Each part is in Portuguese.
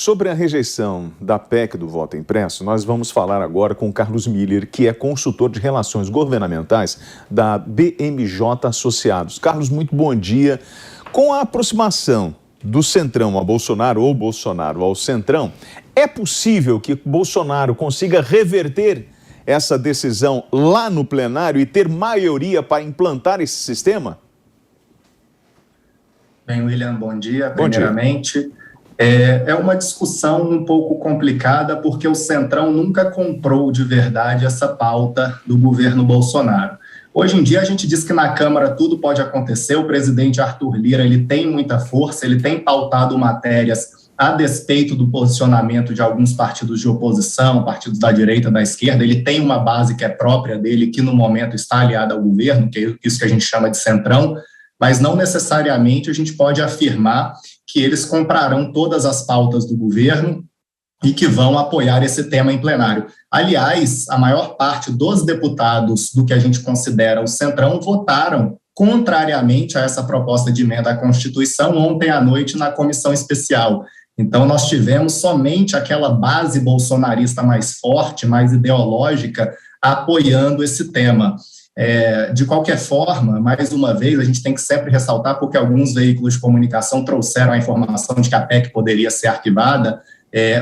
Sobre a rejeição da PEC do voto impresso, nós vamos falar agora com o Carlos Miller, que é consultor de relações governamentais da BMJ Associados. Carlos, muito bom dia. Com a aproximação do Centrão a Bolsonaro ou Bolsonaro ao Centrão, é possível que Bolsonaro consiga reverter essa decisão lá no plenário e ter maioria para implantar esse sistema? Bem, William, bom dia. Primeiramente, é uma discussão um pouco complicada porque o Centrão nunca comprou de verdade essa pauta do governo Bolsonaro. Hoje em dia a gente diz que na Câmara tudo pode acontecer, o presidente Arthur Lira ele tem muita força, ele tem pautado matérias a despeito do posicionamento de alguns partidos de oposição, partidos da direita, da esquerda, ele tem uma base que é própria dele, que no momento está aliada ao governo, que é isso que a gente chama de Centrão, mas não necessariamente a gente pode afirmar que eles comprarão todas as pautas do governo e que vão apoiar esse tema em plenário. Aliás, a maior parte dos deputados do que a gente considera o Centrão votaram contrariamente a essa proposta de emenda à Constituição ontem à noite na comissão especial. Então, nós tivemos somente aquela base bolsonarista mais forte, mais ideológica, apoiando esse tema. De qualquer forma, mais uma vez, a gente tem que sempre ressaltar, porque alguns veículos de comunicação trouxeram a informação de que a PEC poderia ser arquivada,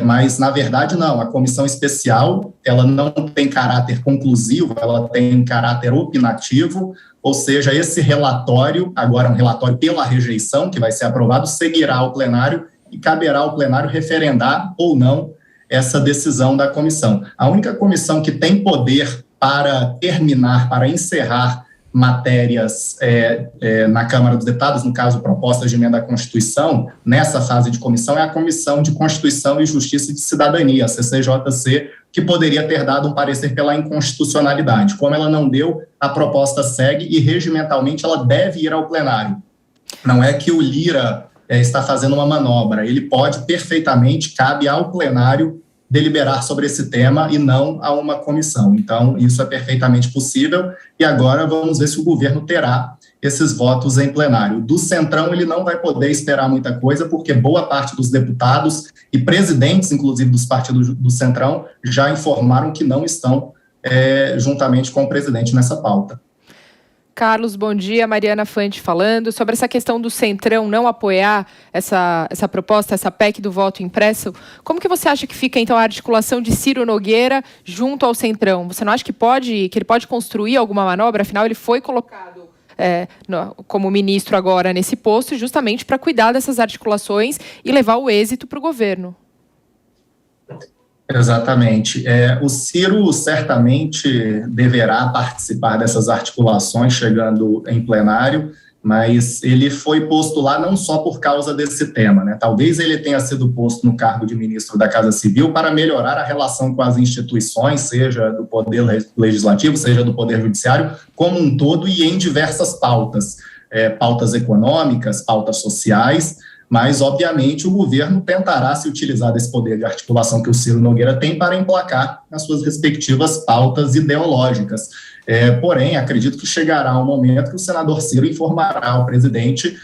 mas, na verdade, não. A comissão especial, ela não tem caráter conclusivo, ela tem caráter opinativo, ou seja, esse relatório, agora um relatório pela rejeição, que vai ser aprovado, seguirá ao plenário e caberá ao plenário referendar ou não essa decisão da comissão. A única comissão que tem poder para terminar, para encerrar matérias na Câmara dos Deputados, no caso, propostas de emenda à Constituição, nessa fase de comissão, é a Comissão de Constituição e Justiça e de Cidadania, a CCJC, que poderia ter dado um parecer pela inconstitucionalidade. Como ela não deu, a proposta segue e, regimentalmente, ela deve ir ao plenário. Não é que o Lira está fazendo uma manobra, ele pode perfeitamente, cabe ao plenário deliberar sobre esse tema e não a uma comissão. Então, isso é perfeitamente possível e agora vamos ver se o governo terá esses votos em plenário. Do Centrão, ele não vai poder esperar muita coisa, porque boa parte dos deputados e presidentes, inclusive, dos partidos do Centrão, já informaram que não estão juntamente com o presidente nessa pauta. Carlos, bom dia. Mariana Fante falando sobre essa questão do Centrão não apoiar essa proposta, essa PEC do voto impresso. Como que você acha que fica, então, a articulação de Ciro Nogueira junto ao Centrão? Você não acha que ele pode construir alguma manobra? Afinal, ele foi colocado como ministro agora nesse posto justamente para cuidar dessas articulações e levar o êxito para o governo. Exatamente. O Ciro certamente deverá participar dessas articulações chegando em plenário, mas ele foi posto lá não só por causa desse tema, né? Talvez ele tenha sido posto no cargo de ministro da Casa Civil para melhorar a relação com as instituições, seja do Poder Legislativo, seja do Poder Judiciário, como um todo e em diversas pautas, pautas econômicas, pautas sociais, mas, obviamente, o governo tentará se utilizar desse poder de articulação que o Ciro Nogueira tem para emplacar as suas respectivas pautas ideológicas. Porém, acredito que chegará um momento que o senador Ciro informará ao presidente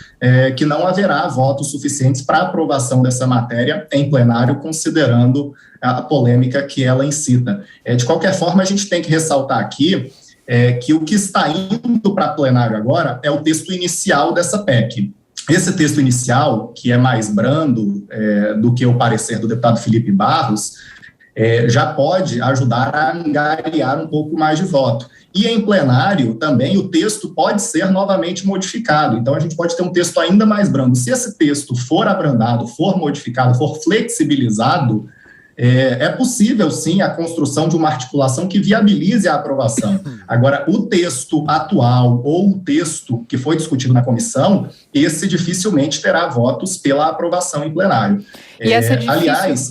que não haverá votos suficientes para aprovação dessa matéria em plenário, considerando a polêmica que ela incita. De qualquer forma, a gente tem que ressaltar aqui que o que está indo para plenário agora é o texto inicial dessa PEC. Esse texto inicial, que é mais brando do que o parecer do deputado Felipe Barros, já pode ajudar a angariar um pouco mais de voto. E em plenário também o texto pode ser novamente modificado. Então a gente pode ter um texto ainda mais brando. Se esse texto for abrandado, for modificado, for flexibilizado, é possível, sim, a construção de uma articulação que viabilize a aprovação. Agora, o texto atual ou o texto que foi discutido na comissão, esse dificilmente terá votos pela aprovação em plenário. E essa é difícil... Aliás...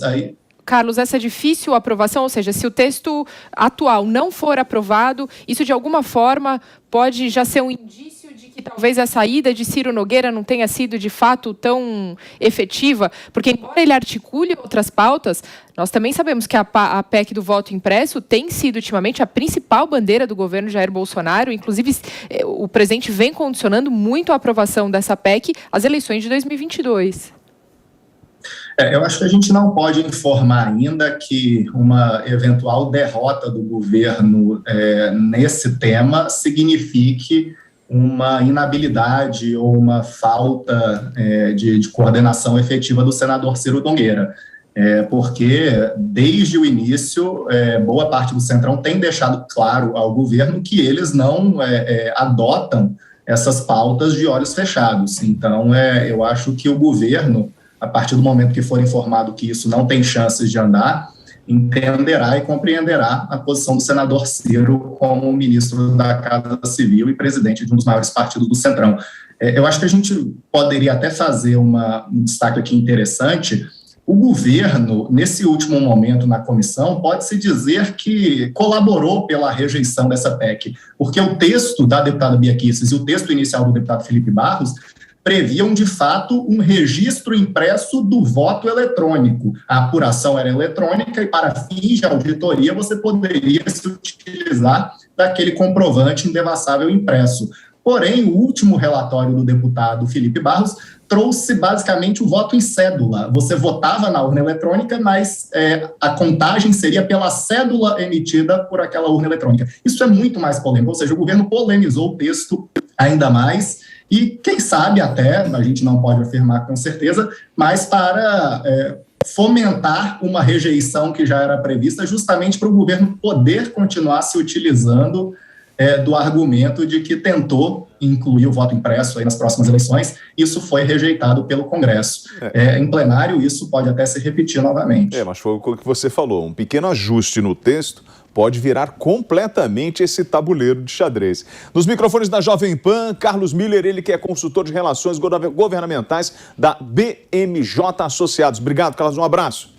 Carlos, essa difícil aprovação, ou seja, se o texto atual não for aprovado, isso de alguma forma pode já ser um indício de que talvez a saída de Ciro Nogueira não tenha sido de fato tão efetiva, porque embora ele articule outras pautas, nós também sabemos que a PEC do voto impresso tem sido ultimamente a principal bandeira do governo Jair Bolsonaro, inclusive o presidente vem condicionando muito a aprovação dessa PEC às eleições de 2022. Eu acho que a gente não pode informar ainda que uma eventual derrota do governo nesse tema signifique uma inabilidade ou uma falta de coordenação efetiva do senador Ciro Nogueira. Porque, desde o início, boa parte do Centrão tem deixado claro ao governo que eles não adotam essas pautas de olhos fechados. Então, eu acho que o governo, a partir do momento que for informado que isso não tem chances de andar, entenderá e compreenderá a posição do senador Ciro como ministro da Casa Civil e presidente de um dos maiores partidos do Centrão. Eu acho que a gente poderia até fazer um destaque aqui interessante. O governo, nesse último momento na comissão, pode-se dizer que colaborou pela rejeição dessa PEC, porque o texto da deputada Bia Kicis e o texto inicial do deputado Felipe Barros previam, de fato, um registro impresso do voto eletrônico. A apuração era eletrônica e, para fins de auditoria, você poderia se utilizar daquele comprovante indevassável impresso. Porém, o último relatório do deputado Felipe Barros trouxe basicamente o voto em cédula. Você votava na urna eletrônica, mas a contagem seria pela cédula emitida por aquela urna eletrônica. Isso é muito mais polêmico, ou seja, o governo polemizou o texto ainda mais e, quem sabe até, a gente não pode afirmar com certeza, mas para fomentar uma rejeição que já era prevista, justamente para o governo poder continuar se utilizando do argumento de que tentou incluir o voto impresso aí nas próximas eleições. Isso foi rejeitado pelo Congresso. Em plenário, isso pode até se repetir novamente. Mas foi o que você falou, um pequeno ajuste no texto pode virar completamente esse tabuleiro de xadrez. Nos microfones da Jovem Pan, Carlos Miller, ele que é consultor de relações governamentais da BMJ Associados. Obrigado, Carlos, um abraço.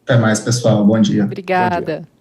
Até mais, pessoal. Bom dia. Obrigada. Bom dia.